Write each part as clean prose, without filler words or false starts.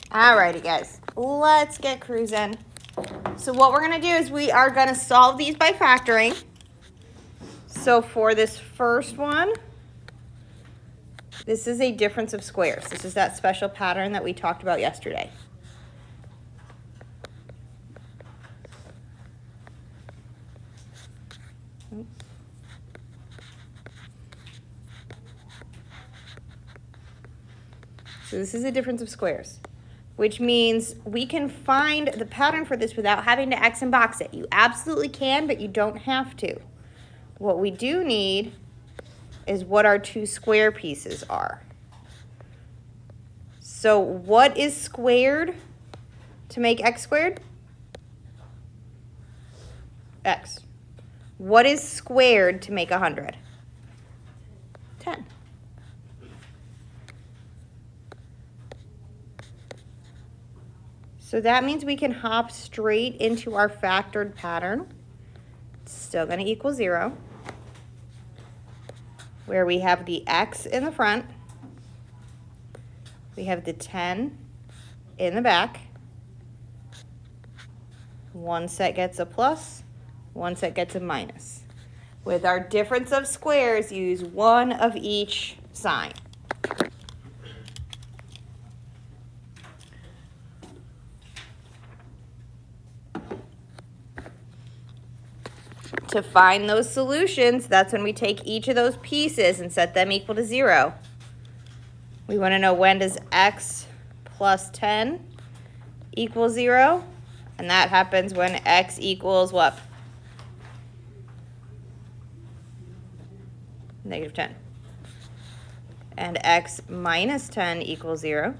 Alrighty, guys, let's get cruising. So what we're going to do is we are going to solve these by factoring. So for this first one, this is a difference of squares. This is that special pattern that we talked about yesterday. So this is a difference of squares, which means we can find the pattern for this without having to X and box it. You absolutely can, but you don't have to. What we do need is what our two square pieces are. So what is squared to make x squared? X. What is squared to make 100? 10. So that means we can hop straight into our factored pattern. It's still going to equal 0. Where we have the x in the front, we have the 10 in the back. One set gets a plus, one set gets a minus. With our difference of squares, use one of each sign. To find those solutions, that's when we take each of those pieces and set them equal to 0. We want to know, when does x plus 10 equal 0? And that happens when x equals what? Negative 10. And x minus 10 equals 0.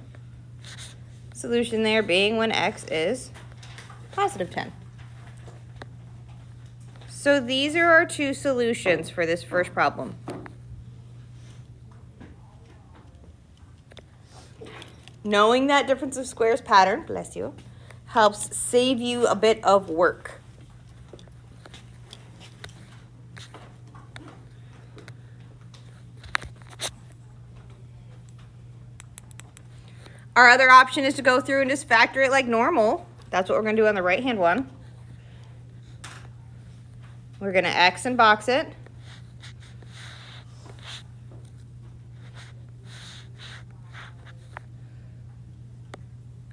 Solution there being when x is positive 10. So these are our two solutions for this first problem. Knowing that difference of squares pattern, bless you, helps save you a bit of work. Our other option is to go through and just factor it like normal. That's what we're going to do on the right-hand one. We're going to X and box it.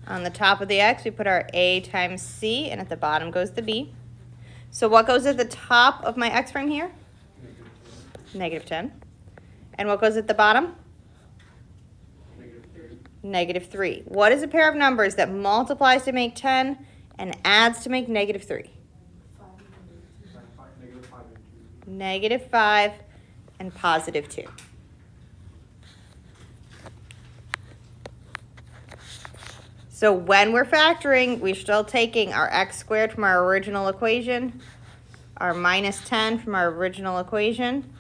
On the top of the X, we put our A times C, and at the bottom goes the B. So what goes at the top of my X frame here? Negative 10. And what goes at the bottom? Negative 3. What is a pair of numbers that multiplies to make 10 and adds to make negative 3? Negative 5 and positive 2. So when we're factoring, we're still taking our x squared from our original equation, our minus 10 from our original equation.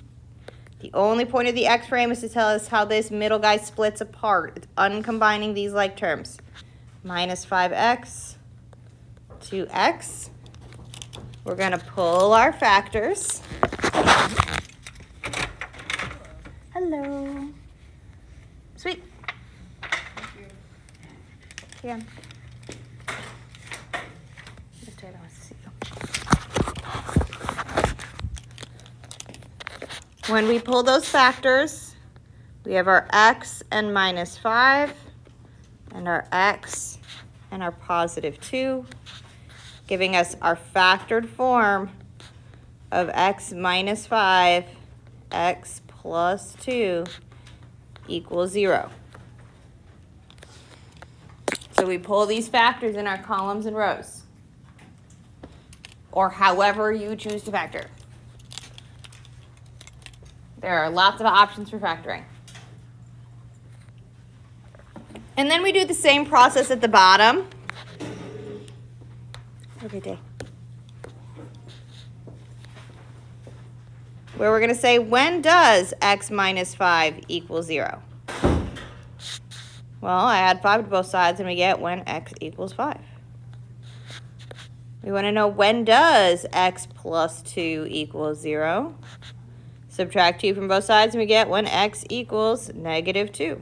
The only point of the x frame is to tell us how this middle guy splits apart. It's uncombining these like terms. Minus 5x, 2x. We're going to pull our factors. Hello. Sweet. Yeah. Mr. Taylor wants to see you. When we pull those factors, we have our x and minus 5, and our x and our positive 2, giving us our factored form of x minus 5, x plus 2 equals 0. So we pull these factors in our columns and rows, or however you choose to factor. There are lots of options for factoring. And then we do the same process at the bottom. Have a good day. Where we're going to say, when does x minus 5 equal 0? Well, I add 5 to both sides and we get when x equals 5. We want to know, when does x plus 2 equal 0? Subtract 2 from both sides and we get when x equals -2.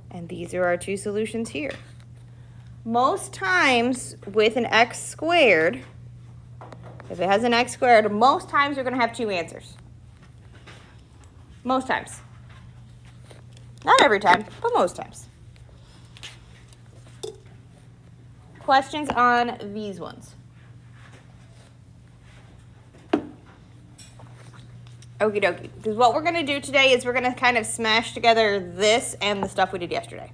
And these are our two solutions here. Most times with an x squared, if it has an x squared, most times you're going to have two answers. Most times. Not every time, but most times. Questions on these ones? Okie dokie. Because what we're going to do today is we're going to kind of smash together this and the stuff we did yesterday.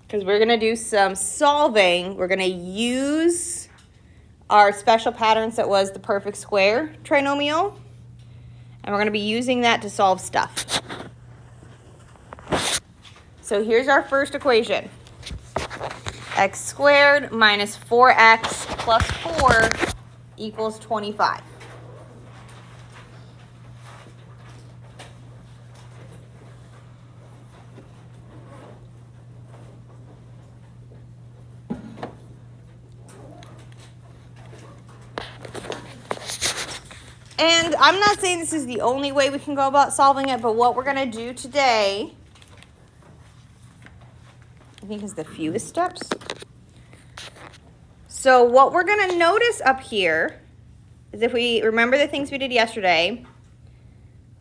Because we're going to do some solving. We're going to use our special patterns that was the perfect square trinomial. And we're going to be using that to solve stuff. So here's our first equation. X squared minus 4x plus 4 equals 25. And I'm not saying this is the only way we can go about solving it, but what we're going to do today, I think, is the fewest steps. So what we're going to notice up here is, if we remember the things we did yesterday,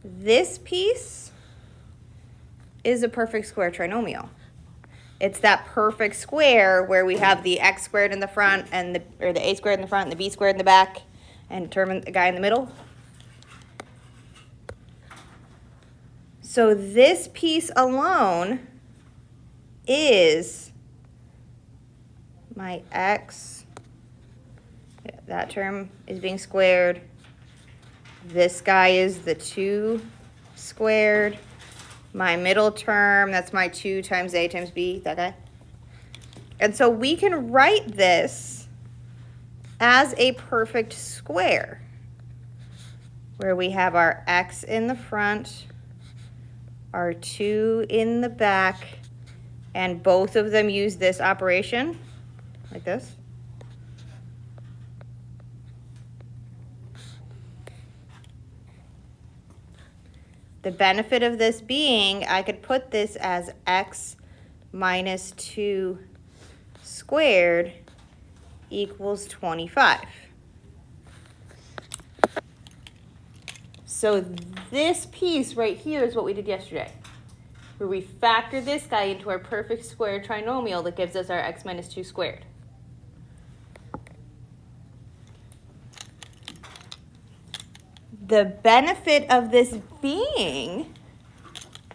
this piece is a perfect square trinomial. It's that perfect square where we have the x squared in the front and the a squared in the front and the b squared in the back and the guy in the middle. So this piece alone is my x. That term is being squared. This guy is the 2 squared. My middle term, that's my 2 times a times b, that guy. And so we can write this as a perfect square, where we have our x in the front, our 2 in the back, and both of them use this operation, like this. The benefit of this being, I could put this as x minus 2 squared equals 25. So this piece right here is what we did yesterday, where we factor this guy into our perfect square trinomial that gives us our x minus 2 squared. The benefit of this being,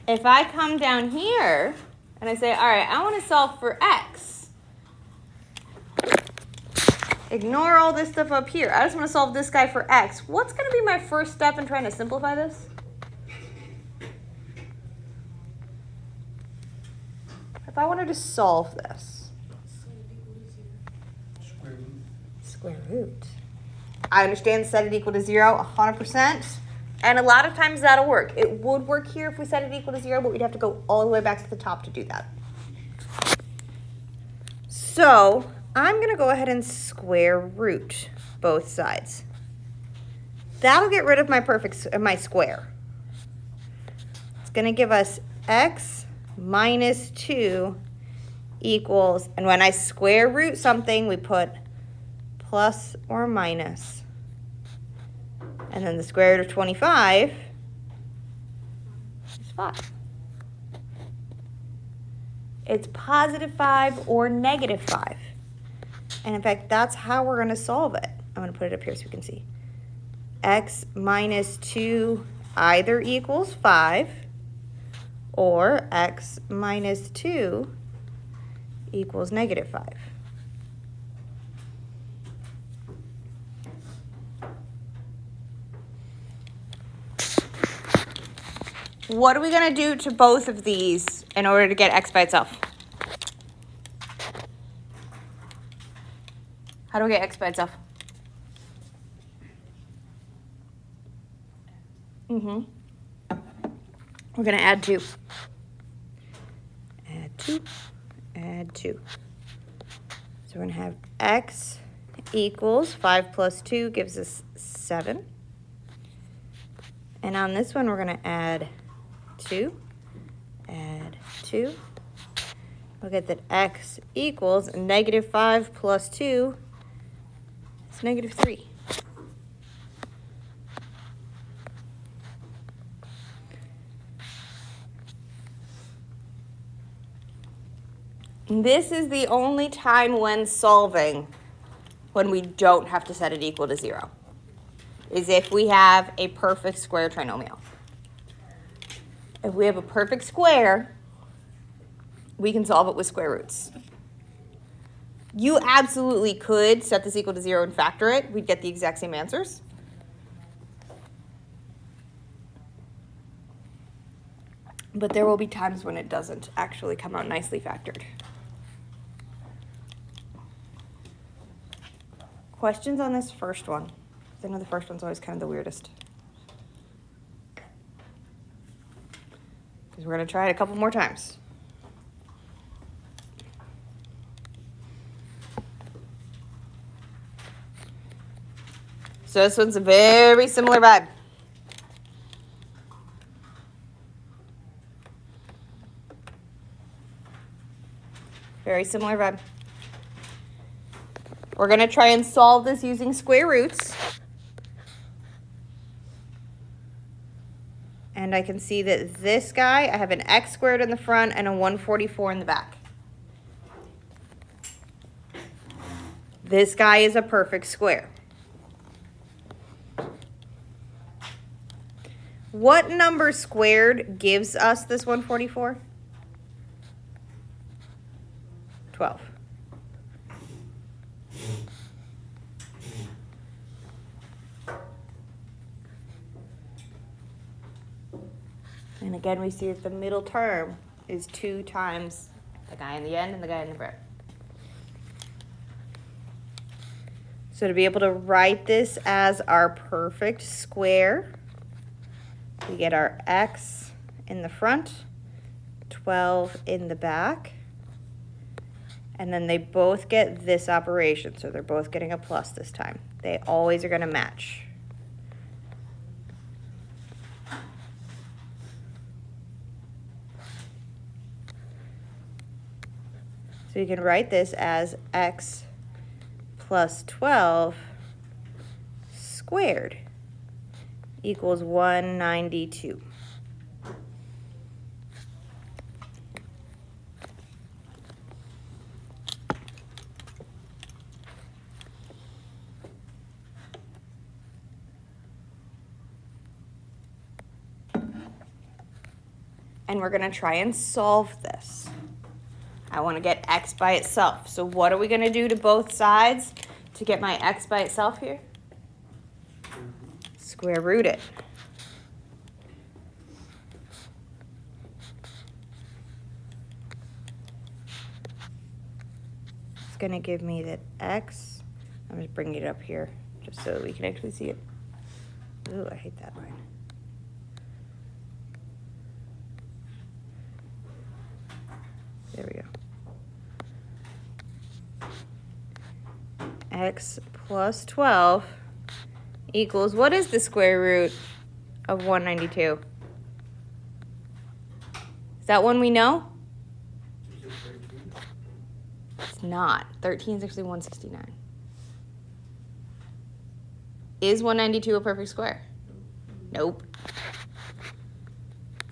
if I come down here and I say, all right, I want to solve for x. Ignore all this stuff up here. I just want to solve this guy for x. What's going to be my first step in trying to simplify this? If I wanted to solve this. Square root. I understand set it equal to 0 100%. And a lot of times that'll work. It would work here if we set it equal to 0, but we'd have to go all the way back to the top to do that. So I'm going to go ahead and square root both sides. That'll get rid of my square. It's going to give us x minus 2 equals, and when I square root something, we put plus or minus. And then the square root of 25 is 5. It's positive 5 or negative 5. And in fact, that's how we're going to solve it. I'm going to put it up here so we can see. X minus 2 either equals 5 or x minus 2 equals negative 5. What are we going to do to both of these in order to get x by itself? How do we get x by itself? We're going to add 2. Add 2. add 2. So we're going to have x equals 5 plus 2 gives us 7. And on this one, we're going to add 2, add 2. We'll get that x equals negative 5 plus 2 is negative 3. This is the only time when solving when we don't have to set it equal to 0, is if we have a perfect square trinomial. If we have a perfect square, we can solve it with square roots. You absolutely could set this equal to 0 and factor it. We'd get the exact same answers. But there will be times when it doesn't actually come out nicely factored. Questions on this first one? I know the first one's always kind of the weirdest. Because we're going to try it a couple more times. So this one's a very similar vibe. Very similar vibe. We're going to try and solve this using square roots. And I can see that this guy, I have an x squared in the front and a 144 in the back. This guy is a perfect square. What number squared gives us this 144? 12. And again, we see that the middle term is 2 times the guy in the end and the guy in the front. So to be able to write this as our perfect square, we get our x in the front, 12 in the back, and then they both get this operation, so they're both getting a plus this time. They always are going to match. So you can write this as x plus 12 squared equals 192. And we're going to try and solve this. I want to get x by itself. So what are we going to do to both sides to get my x by itself here? Square root it. It's going to give me that x. I'm just bringing it up here just so we can actually see it. Ooh, I hate that line. There we go. X plus 12 equals, what is the square root of 192? Is that one we know? It's not. 13 is actually 169. Is 192 a perfect square? Nope.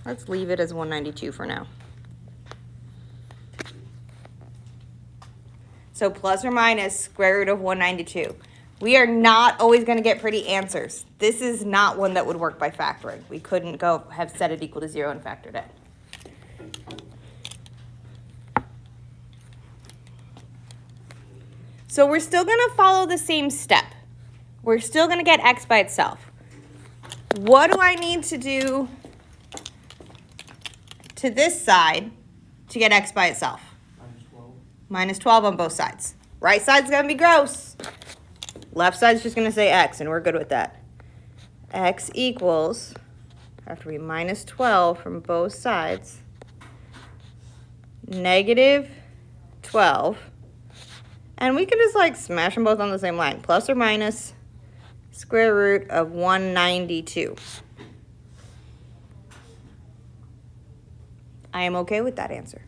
Let's leave it as 192 for now. So plus or minus square root of 192. We are not always going to get pretty answers. This is not one that would work by factoring. We couldn't go have set it equal to 0 and factored it. So we're still going to follow the same step. We're still going to get x by itself. What do I need to do to this side to get x by itself? Minus 12 on both sides. Right side's going to be gross. Left side's just going to say x, and we're good with that. X equals, after we minus 12 from both sides, negative 12. And we can just like smash them both on the same line. Plus or minus square root of 192. I am okay with that answer.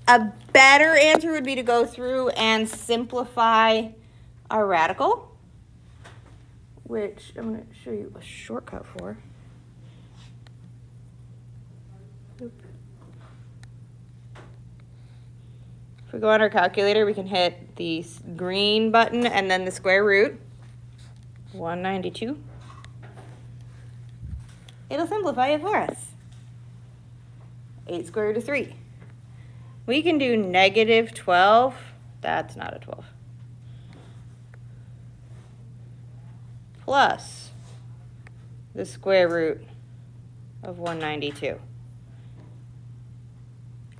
A better answer would be to go through and simplify our radical, which I'm going to show you a shortcut for. Oop. If we go on our calculator, we can hit the green button and then the square root, 192. It'll simplify it for us. 8 square root of 3. We can do negative 12. That's not a 12. Plus the square root of 192.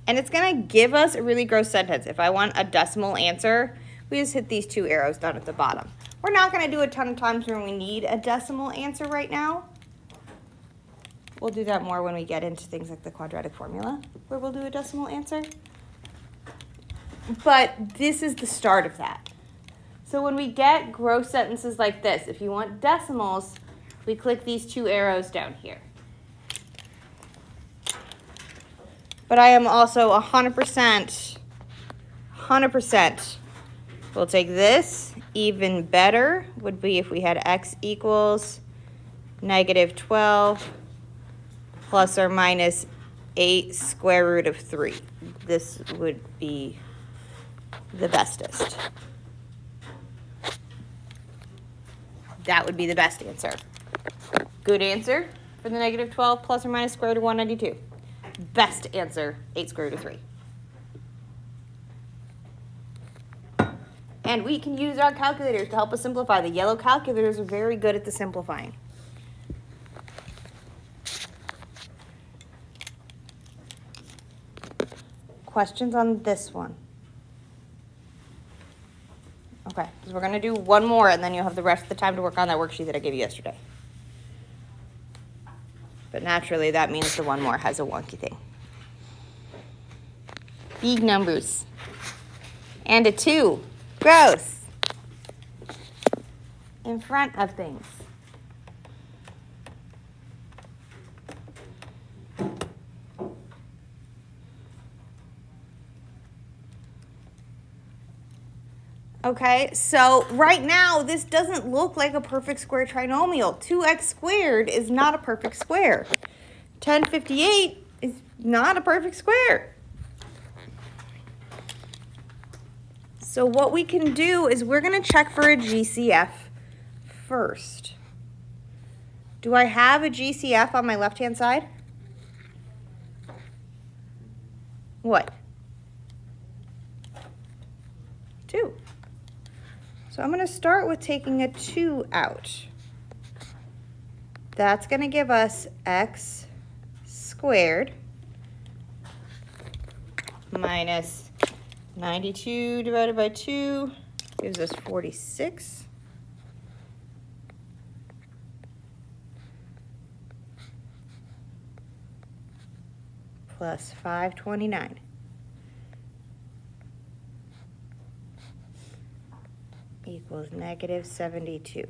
And it's going to give us a really gross sentence. If I want a decimal answer, we just hit these 2 arrows down at the bottom. We're not going to do a ton of times when we need a decimal answer right now. We'll do that more when we get into things like the quadratic formula, where we'll do a decimal answer. But this is the start of that. So when we get gross sentences like this, if you want decimals, we click these 2 arrows down here. But I am also 100%, we'll take this. Even better would be if we had x equals negative 12 plus or minus 8 square root of 3. This would be the bestest. That would be the best answer. Good answer for the negative 12 plus or minus square root of 192. Best answer, 8 square root of 3. And we can use our calculators to help us simplify. The yellow calculators are very good at the simplifying. Questions on this one? Okay, so we're going to do one more, and then you'll have the rest of the time to work on that worksheet that I gave you yesterday. But naturally, that means the one more has a wonky thing. Big numbers. And a 2. Gross. In front of things. Okay, so right now, this doesn't look like a perfect square trinomial. 2x squared is not a perfect square. 1058 is not a perfect square. So what we can do is we're going to check for a GCF first. Do I have a GCF on my left-hand side? What? 2. So I'm going to start with taking a 2 out. That's going to give us x squared minus 92 divided by 2 gives us 46. Plus 529. Equals negative 72.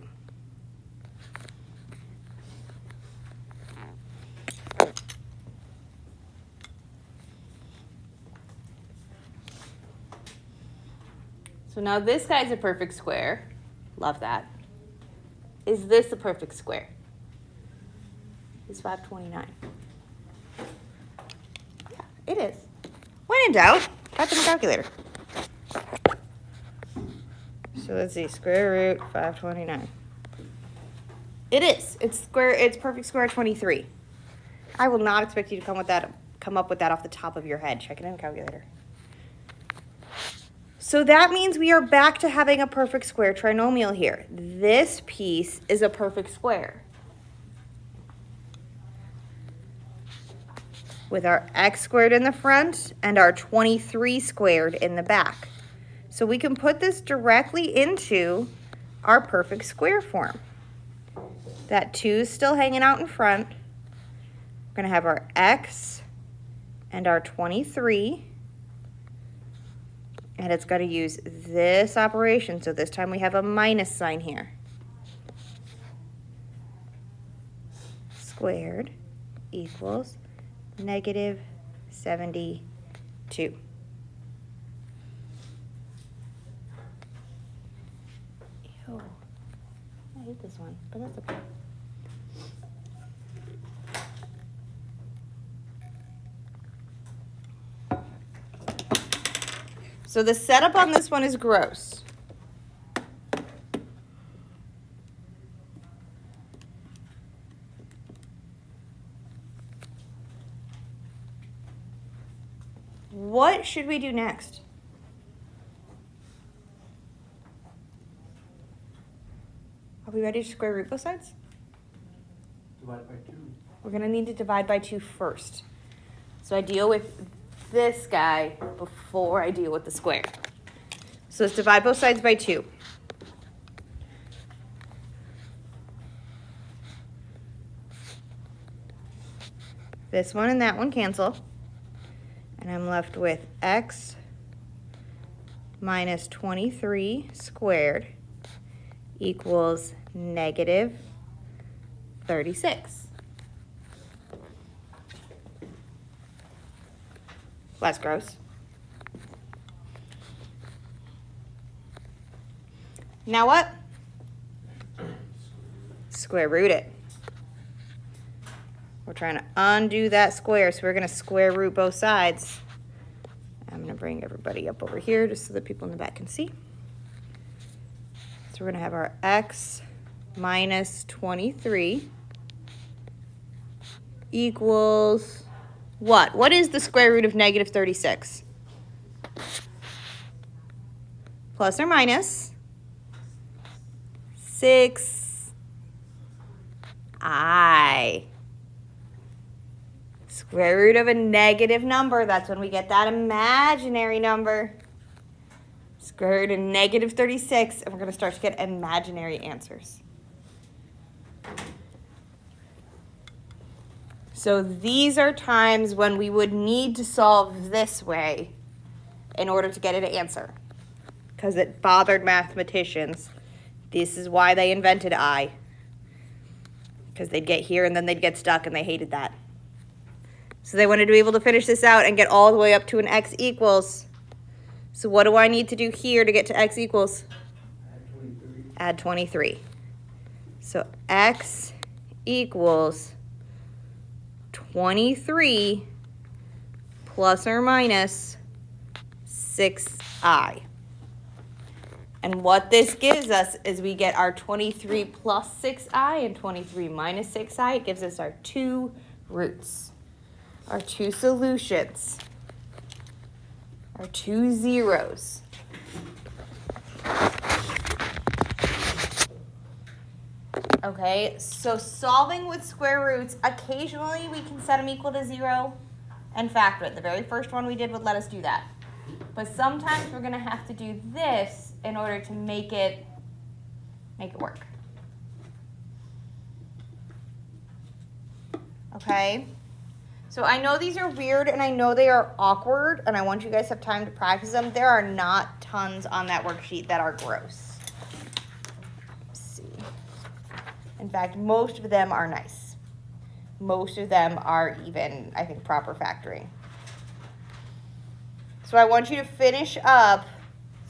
So now this guy's a perfect square. Love that. Is this a perfect square? Is 529? Yeah, it is. When in doubt, type in the calculator. So let's see, square root 529. It is. It's perfect square 23. I will not expect you to come up with that off the top of your head. Check it in the calculator. So that means we are back to having a perfect square trinomial here. This piece is a perfect square. With our x squared in the front and our 23 squared in the back. So we can put this directly into our perfect square form. That 2 is still hanging out in front. We're going to have our x and our 23 And it's got to use this operation. So this time we have a minus sign here. Squared equals negative 72. Ew. I hate this one, but that's okay. So the setup on this one is gross. What should we do next? Are we ready to square root both sides? Divide by 2. We're going to need to divide by 2 first. So I deal with this guy before I deal with the square. So let's divide both sides by 2. This one and that one cancel. And I'm left with x minus 23 squared equals negative 36. Less gross. Now what? Square root it. We're trying to undo that square, so we're going to square root both sides. I'm going to bring everybody up over here just so that people in the back can see. So we're going to have our x minus 23 equals what? What is the square root of negative 36? Plus or minus 6i. Square root of a negative number, that's when we get that imaginary number. Square root of negative 36, and we're going to start to get imaginary answers. So these are times when we would need to solve this way in order to get an answer, because it bothered mathematicians. This is why they invented I, because they'd get here and then they'd get stuck, and they hated that. So they wanted to be able to finish this out and get all the way up to an x equals. So what do I need to do here to get to x equals? Add 23. So x equals 23 plus or minus 6i. And what this gives us is we get our 23 plus 6i and 23 minus 6i. It gives us our 2 roots, our 2 solutions, our 2 zeros. Okay, so solving with square roots, occasionally we can set them equal to 0 and factor it. The very first one we did would let us do that. But sometimes we're going to have to do this in order to make it work. Okay? So I know these are weird and I know they are awkward and I want you guys to have time to practice them. There are not tons on that worksheet that are gross. Let's see. In fact, most of them are nice. Most of them are even, I think, proper factoring. So I want you to finish up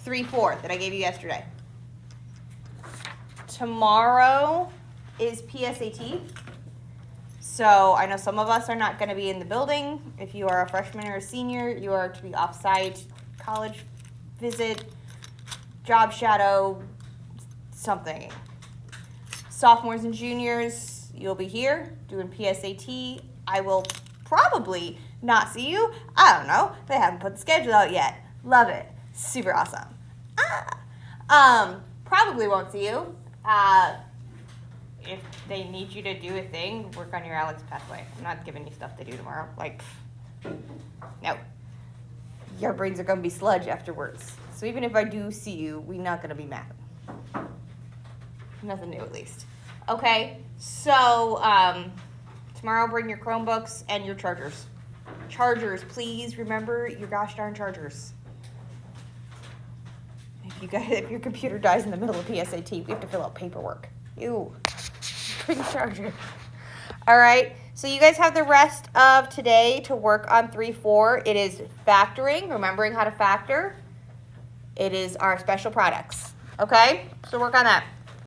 3/4 that I gave you yesterday. Tomorrow is PSAT. So I know some of us are not going to be in the building. If you are a freshman or a senior, you are to be off-site, college visit, job shadow, something. Sophomores and juniors, you'll be here doing PSAT. I will probably not see you. I don't know. They haven't put the schedule out yet. Love it. Super awesome. Probably won't see you. If they need you to do a thing, work on your Alex pathway. I'm not giving you stuff to do tomorrow. Like, no. Your brains are going to be sludge afterwards. So even if I do see you, we're not going to be mad. Nothing new, at least. Okay, so tomorrow bring your Chromebooks and your chargers. Chargers, please remember your gosh darn chargers. You guys, if your computer dies in the middle of PSAT, we have to fill out paperwork. Ew. Bring charger. All right. So you guys have the rest of today to work on 3-4. It is factoring, remembering how to factor. It is our special products. Okay? So work on that.